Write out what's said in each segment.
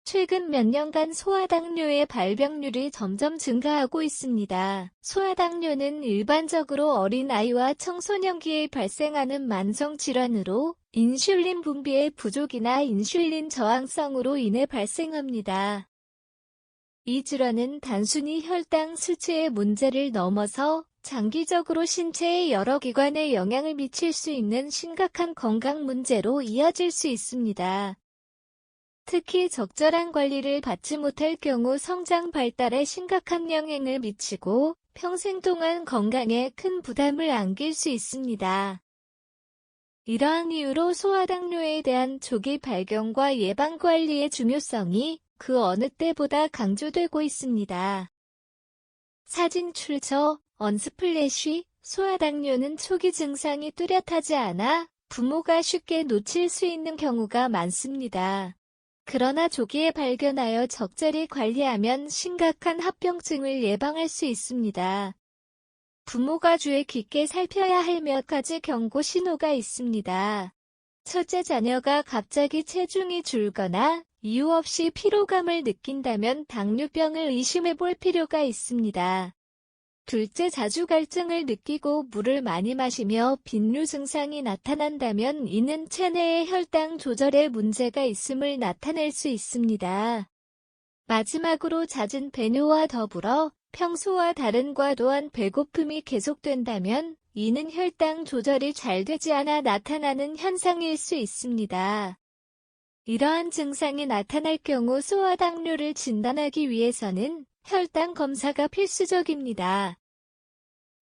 최근 몇 년간 소아당뇨의 발병률이 점점 증가하고 있습니다. 소아당뇨는 일반적으로 어린아이와 청소년기에 발생하는 만성질환으로 인슐린 분비의 부족이나 인슐린 저항성으로 인해 발생합니다. 이 질환은 단순히 혈당 수치의 문제를 넘어서 장기적으로 신체의 여러 기관에 영향을 미칠 수 있는 심각한 건강 문제로 이어질 수 있습니다. 특히 적절한 관리를 받지 못할 경우 성장 발달에 심각한 영향을 미치고 평생 동안 건강에 큰 부담을 안길 수 있습니다. 이러한 이유로 소아당뇨에 대한 조기 발견과 예방관리의 중요성이 그 어느 때보다 강조되고 있습니다. 사진 출처 언스플래시 소아당뇨는 초기 증상이 뚜렷하지 않아 부모가 쉽게 놓칠 수 있는 경우가 많습니다. 그러나 조기에 발견하여 적절히 관리하면 심각한 합병증을 예방할 수 있습니다. 부모가 주의 깊게 살펴야 할 몇 가지 경고 신호가 있습니다. 첫째, 자녀가 갑자기 체중이 줄거나 이유 없이 피로감을 느낀다면 당뇨병을 의심해 볼 필요가 있습니다. 둘째, 자주 갈증을 느끼고 물을 많이 마시며 빈뇨 증상이 나타난다면 이는 체내의 혈당 조절에 문제가 있음을 나타낼 수 있습니다. 마지막으로 잦은 배뇨와 더불어 평소와 다른 과도한 배고픔이 계속된다면 이는 혈당 조절이 잘 되지 않아 나타나는 현상일 수 있습니다. 이러한 증상이 나타날 경우 소아당뇨를 진단하기 위해서는 혈당 검사가 필수적입니다.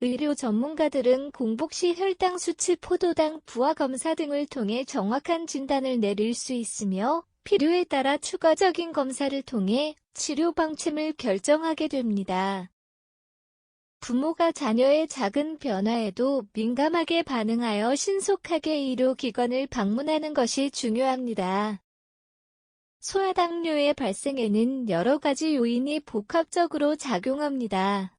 의료 전문가들은 공복 시 혈당 수치, 포도당 부하 검사 등을 통해 정확한 진단을 내릴 수 있으며 필요에 따라 추가적인 검사를 통해 치료 방침을 결정하게 됩니다. 부모가 자녀의 작은 변화에도 민감하게 반응하여 신속하게 의료기관을 방문하는 것이 중요합니다. 소아당뇨의 발생에는 여러 가지 요인이 복합적으로 작용합니다.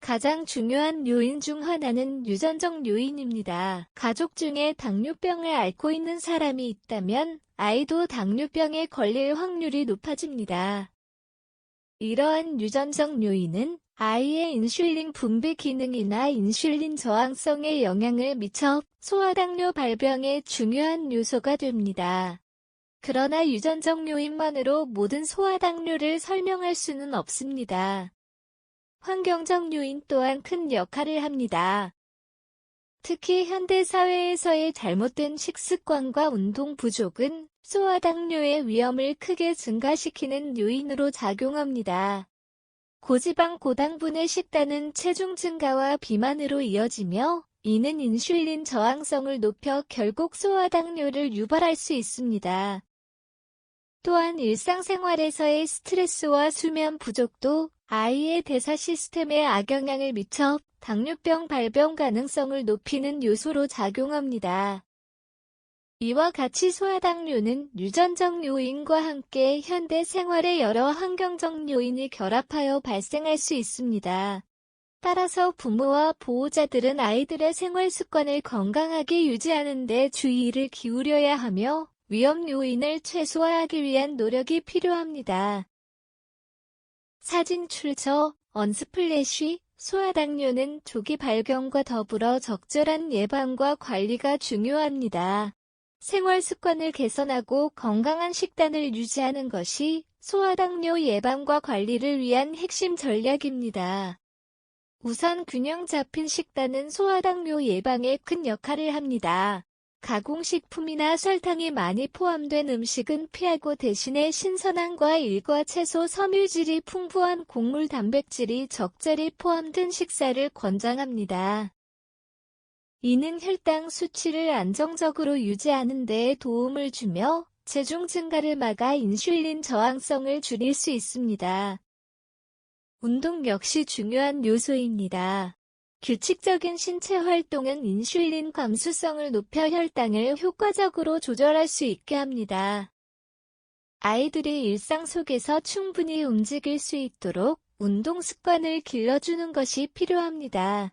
가장 중요한 요인 중 하나는 유전적 요인입니다. 가족 중에 당뇨병을 앓고 있는 사람이 있다면 아이도 당뇨병에 걸릴 확률이 높아집니다. 이러한 유전적 요인은 아이의 인슐린 분비 기능이나 인슐린 저항성에 영향을 미쳐 소아당뇨 발병의 중요한 요소가 됩니다. 그러나 유전적 요인만으로 모든 소아당뇨를 설명할 수는 없습니다. 환경적 요인 또한 큰 역할을 합니다. 특히 현대 사회에서의 잘못된 식습관과 운동 부족은 소아당뇨의 위험을 크게 증가시키는 요인으로 작용합니다. 고지방 고당분의 식단은 체중 증가와 비만으로 이어지며 이는 인슐린 저항성을 높여 결국 소아당뇨를 유발할 수 있습니다. 또한 일상생활에서의 스트레스와 수면 부족도 아이의 대사 시스템에 악영향을 미쳐 당뇨병 발병 가능성을 높이는 요소로 작용합니다. 이와 같이 소아당뇨는 유전적 요인과 함께 현대 생활의 여러 환경적 요인이 결합하여 발생할 수 있습니다. 따라서 부모와 보호자들은 아이들의 생활 습관을 건강하게 유지하는 데 주의를 기울여야 하며 위험 요인을 최소화하기 위한 노력이 필요합니다. 사진 출처 언스플래시 소아당뇨는 조기 발견과 더불어 적절한 예방과 관리가 중요합니다. 생활 습관을 개선하고 건강한 식단을 유지하는 것이 소아당뇨 예방과 관리를 위한 핵심 전략입니다. 우선 균형 잡힌 식단은 소아당뇨 예방에 큰 역할을 합니다. 가공식품이나 설탕이 많이 포함된 음식은 피하고 대신에 신선한 과일과 채소, 섬유질이 풍부한 곡물, 단백질이 적절히 포함된 식사를 권장합니다. 이는 혈당 수치를 안정적으로 유지하는 데 도움을 주며 체중 증가를 막아 인슐린 저항성을 줄일 수 있습니다. 운동 역시 중요한 요소입니다. 규칙적인 신체 활동은 인슐린 감수성을 높여 혈당을 효과적으로 조절할 수 있게 합니다. 아이들이 일상 속에서 충분히 움직일 수 있도록 운동 습관을 길러주는 것이 필요합니다.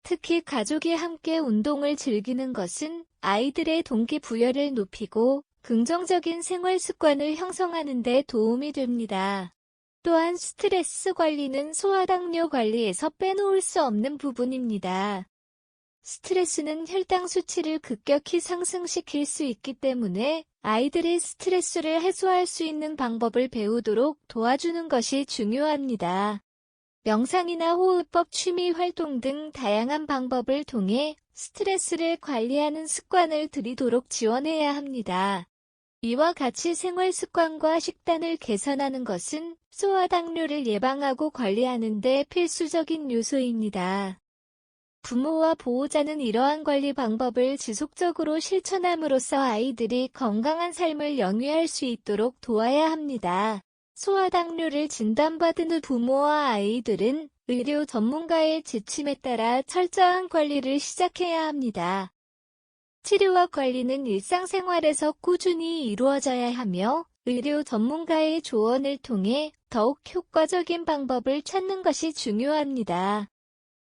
특히 가족이 함께 운동을 즐기는 것은 아이들의 동기부여를 높이고 긍정적인 생활 습관을 형성하는 데 도움이 됩니다. 또한 스트레스 관리는 소화당뇨 관리에서 빼놓을 수 없는 부분입니다. 스트레스는 혈당 수치를 급격히 상승시킬 수 있기 때문에 아이들의 스트레스를 해소할 수 있는 방법을 배우도록 도와주는 것이 중요합니다. 명상이나 호흡법, 취미 활동 등 다양한 방법을 통해 스트레스를 관리하는 습관을 들이도록 지원해야 합니다. 이와 같이 생활 습관과 식단을 개선하는 것은 소아당뇨를 예방하고 관리하는 데 필수적인 요소입니다. 부모와 보호자는 이러한 관리 방법을 지속적으로 실천함으로써 아이들이 건강한 삶을 영위할 수 있도록 도와야 합니다. 소아당뇨를 진단받은 후 부모와 아이들은 의료 전문가의 지침에 따라 철저한 관리를 시작해야 합니다. 치료와 관리는 일상생활에서 꾸준히 이루어져야 하며 의료 전문가의 조언을 통해 더욱 효과적인 방법을 찾는 것이 중요합니다.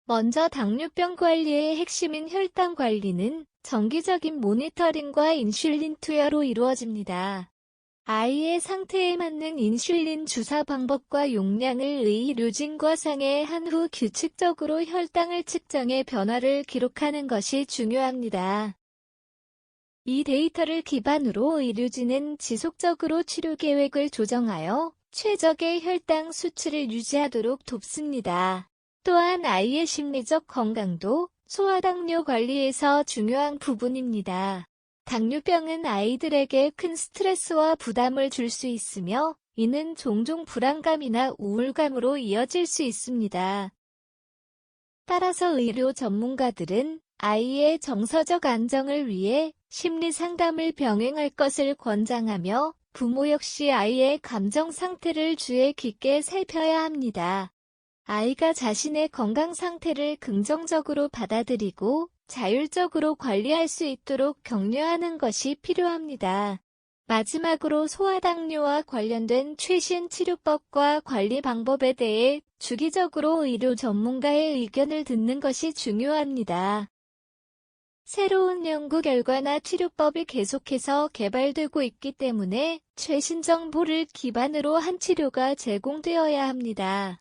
먼저 당뇨병 관리의 핵심인 혈당 관리는 정기적인 모니터링과 인슐린 투여로 이루어집니다. 아이의 상태에 맞는 인슐린 주사 방법과 용량을 의료진과 상의한 후 규칙적으로 혈당을 측정해 변화를 기록하는 것이 중요합니다. 이 데이터를 기반으로 의료진은 지속적으로 치료 계획을 조정하여 최적의 혈당 수치를 유지하도록 돕습니다. 또한 아이의 심리적 건강도 소아당뇨 관리에서 중요한 부분입니다. 당뇨병은 아이들에게 큰 스트레스와 부담을 줄 수 있으며 이는 종종 불안감이나 우울감으로 이어질 수 있습니다. 따라서 의료 전문가들은 아이의 정서적 안정을 위해 심리 상담을 병행할 것을 권장하며 부모 역시 아이의 감정 상태를 주의 깊게 살펴야 합니다. 아이가 자신의 건강 상태를 긍정적으로 받아들이고 자율적으로 관리할 수 있도록 격려하는 것이 필요합니다. 마지막으로 소아당뇨와 관련된 최신 치료법과 관리 방법에 대해 주기적으로 의료 전문가의 의견을 듣는 것이 중요합니다. 새로운 연구 결과나 치료법이 계속해서 개발되고 있기 때문에 최신 정보를 기반으로 한 치료가 제공되어야 합니다.